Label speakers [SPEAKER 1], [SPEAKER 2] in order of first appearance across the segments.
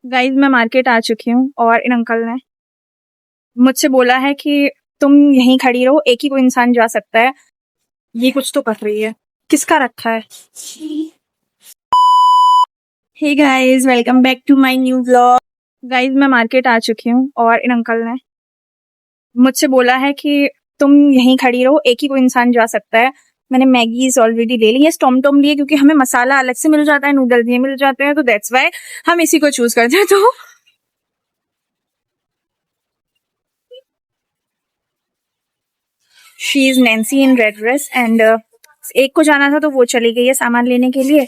[SPEAKER 1] Guys मैं market आ चुकी हूँ और इन अंकल ने मुझसे बोला है कि तुम यहीं खड़ी रहो, एक ही कोई इंसान जा सकता है। ये कुछ तो कर रही है, किसका रखा है? Hey guys, welcome back to my new vlog. Guys मैं मार्केट आ चुकी हूँ और इन अंकल ने मुझसे बोला है कि तुम यहीं खड़ी रहो, एक ही कोई इंसान जा सकता है। मैंने मैगीज ऑलरेडी ले ली है, टॉम लिए, क्योंकि हमें मसाला अलग से मिल जाता है, नूडल्स ये मिल जाते हैं, तो दैट्स वाई हम इसी को चूज करते हैं। तो she is Nancy in red dress and एक को जाना था तो वो चली गई है सामान लेने के लिए।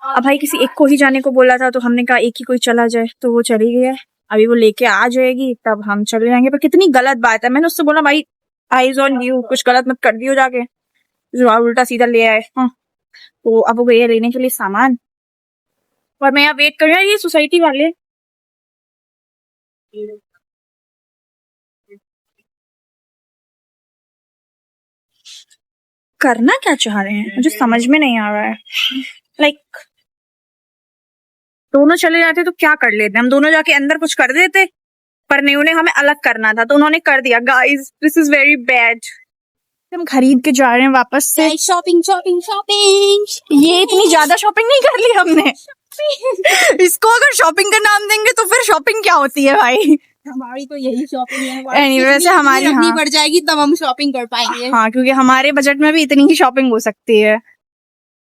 [SPEAKER 1] अब भाई किसी एक को ही जाने को बोला था तो हमने कहा एक ही कोई चला जाए, तो वो चली गई है। अभी वो लेके आ जाएगी तब हम चले जाएंगे। पर कितनी गलत बात है, मैंने उससे बोला भाई आईज ऑन यू, कुछ गलत मत कर दियो जाके, जो उल्टा सीधा ले आए। हाँ, तो अब वो गई है लेने के लिए सामान और मैं यहाँ वेट कर रही हूँ। ये सोसाइटी वाले करना क्या चाह रहे हैं मुझे समझ में नहीं आ रहा है। लाइक दोनों चले जाते तो क्या कर लेते, हम दोनों जाके अंदर कुछ कर देते, पर नहीं, उन्हें हमें अलग करना था तो उन्होंने कर दिया। Guys this is very bad. हम खरीद के जा रहे हैं वापस से।
[SPEAKER 2] Shopping shopping shopping.
[SPEAKER 1] ये इतनी ज्यादा शॉपिंग नहीं कर ली हमने। इसको अगर शॉपिंग का नाम देंगे तो फिर शॉपिंग क्या होती है भाई?
[SPEAKER 2] हमारी तो यही शॉपिंग है।
[SPEAKER 1] Anyway, से हमारी
[SPEAKER 2] रखनी पड़ जाएगी तब हम शॉपिंग कर पाएंगे।
[SPEAKER 1] हाँ, क्योंकि हमारे बजट में भी इतनी ही शॉपिंग हो सकती है।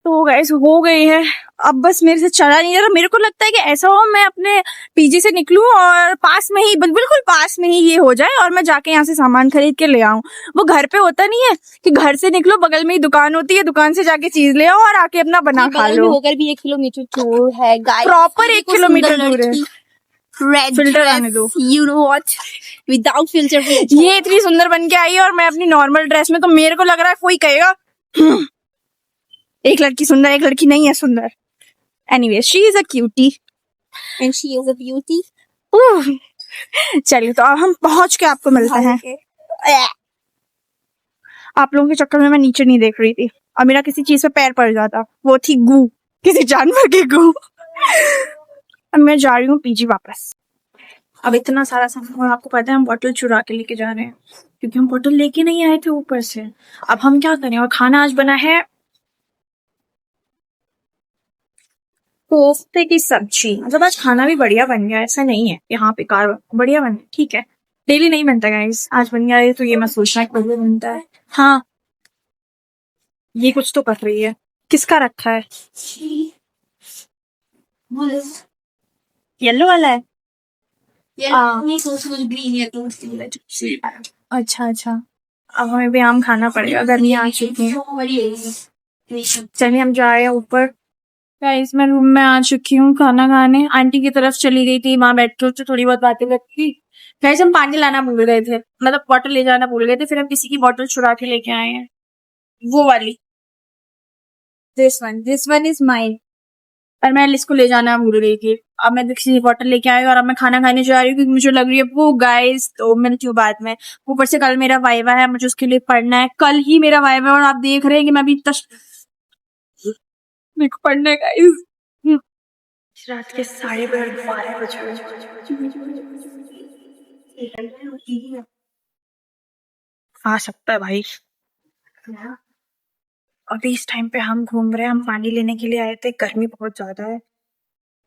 [SPEAKER 1] तो गाइस हो गई है, अब बस मेरे से चला नहीं जा रहा। मेरे को लगता है कि ऐसा हो मैं अपने पीजी से निकलूं और पास में ही, बिल्कुल पास में ही ये हो जाए और मैं जाके यहाँ से सामान खरीद के ले आऊं। वो घर पे होता नहीं है कि घर से निकलो बगल में ही दुकान होती है, दुकान से जाके चीज ले आओ और आके अपना बना खा लो।
[SPEAKER 2] होकर भी 1 किलोमीटर दूर है गाइस,
[SPEAKER 1] प्रॉपर 1 किलोमीटर दूर है।
[SPEAKER 2] रेड
[SPEAKER 1] फिल्टर आने दो,
[SPEAKER 2] you know what, without filter.
[SPEAKER 1] ये इतनी सुंदर बन के आई है और मैं अपनी नॉर्मल ड्रेस में, तो मेरे को लग रहा है कोई कहेगा एक लड़की सुंदर, एक लड़की नहीं है सुंदर। Anyway she is a cutie
[SPEAKER 2] and she is a beauty.
[SPEAKER 1] चलिए तो अब हम पहुंच के आपको मिलते हैं। आप लोगों के चक्कर में मैं नीचे नहीं देख रही थी और मेरा किसी चीज पे पैर पड़ जाता, वो थी गू, किसी जानवर की गू। अब मैं जा रही हूँ पीजी वापस। अब इतना सारा सामान, आपको पता है हम बोतल चुरा के लेके जा रहे हैं क्योंकि हम बोतल लेके नहीं आए थे ऊपर से। अब हम क्या करें, और खाना आज बना है कोफ्ते की सब्जी। मतलब आज खाना भी बढ़िया बन गया, ऐसा नहीं है यहाँ पे कार बढ़िया बन, ठीक है, डेली नहीं बनता गाइस, आज बन गया है तो ये मैं सोच रहा है कभी बनता है। हाँ, ये कुछ तो कर रही है, किसका रखा है? येलो वाला है।
[SPEAKER 2] ग्रीन है तो
[SPEAKER 1] अच्छा, अब हमें भी आम खाना पड़ेगा, गर्मी आ चुकी है। चलिए हम जा रहे हैं ऊपर। गाइस मैं रूम में आ चुकी हूँ खाना खाने। आंटी की तरफ चली गई थी, वहां बैठ कर थोड़ी बहुत बातें करती। गाइस हम पानी लाना भूल गए थे, मतलब बॉटल ले जाना भूल गए थे, फिर हम किसी की बॉटल चुरा के लेके आए हैं, वो वाली। This one is mine. और मैं इसको ले जाना भूल गई थी। अब मैं किसी बॉटल लेके आई और अब मैं खाना खाने जा रही हूँ क्योंकि मुझे लग रही है वो। गाइस तो मिलती हूँ बाद में। ऊपर से कल मेरा वाइवा है, मुझे उसके लिए पढ़ना है, कल ही मेरा वाइवा है और आप देख रहे हैं कि मैं अभी मेरे को पढ़ना है गाइस। रात के 12:30 बज रहे। आ सकता है भाई, अभी इस टाइम पे हम घूम रहे हैं, हम पानी लेने के लिए आए थे, गर्मी बहुत ज्यादा है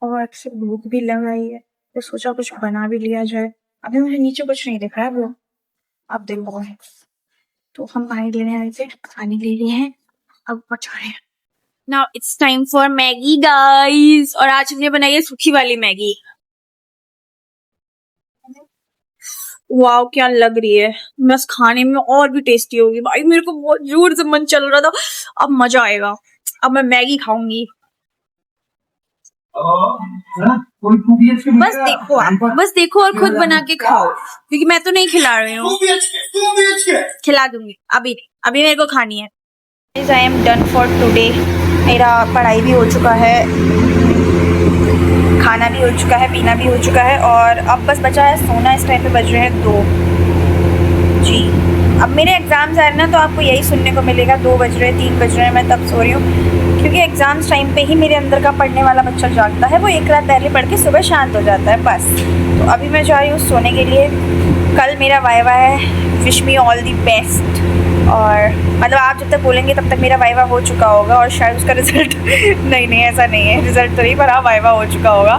[SPEAKER 1] और अक्सर भूख भी लग रही है तो सोचा कुछ बना भी लिया जाए। अभी मुझे नीचे कुछ नहीं दिख रहा है वो, अब देखो। तो हम पानी लेने आए थे, पानी ले लिए हैं, अब बचा रहे हैं। Now it's time for Maggi guys, और आज हमने बनाई है सूखी वाली मैगी। वाओ क्या लग रही है, बस खाने में और भी टेस्टी होगी भाई। मेरे को बहुत जोर से मन चल रहा था, अब मजा आएगा, अब मैं मैगी खाऊंगी। बस देखो और खुद बना के खाओ, क्योंकि मैं तो नहीं खिला रही हूँ। खिला दूंगी, अभी मेरे को खानी है। I am done for today. मेरा पढ़ाई भी हो चुका है, खाना भी हो चुका है, पीना भी हो चुका है और अब बस बचा है सोना। इस टाइम पे बज रहे हैं 2 जी। अब मेरे एग्जाम्स आ रहे हैं ना, तो आपको यही सुनने को मिलेगा 2 बज रहे हैं, 3 बज रहे हैं, मैं तब सो रही हूँ क्योंकि क्योंकि एग्ज़ाम्स टाइम पे ही मेरे अंदर का पढ़ने वाला बच्चा जागता है, वो एक रात पहले पढ़ के सुबह शांत हो जाता है बस। तो अभी मैं जा रही हूँ सोने के लिए। कल मेरा वाइवा है, wish me all the best. और मतलब आप जब तक बोलेंगे तब तक मेरा वाइवा हो चुका होगा और शायद उसका रिज़ल्ट नहीं ऐसा नहीं है, रिज़ल्ट तो नहीं, पर हाँ वाइवा हो चुका होगा।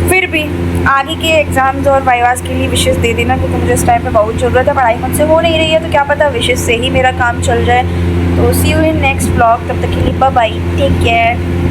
[SPEAKER 1] फिर भी आगे के एग्ज़ाम्स और वाइवास के लिए विशेस दे देना, क्योंकि मुझे इस टाइम पे बहुत ज़रूरत है। पढ़ाई मुझसे हो नहीं रही है, तो क्या पता विशेस से ही मेरा काम चल जाए। तो सी यू इन नेक्स्ट व्लॉग, तब तक के लिए बाय बाय, टेक केयर।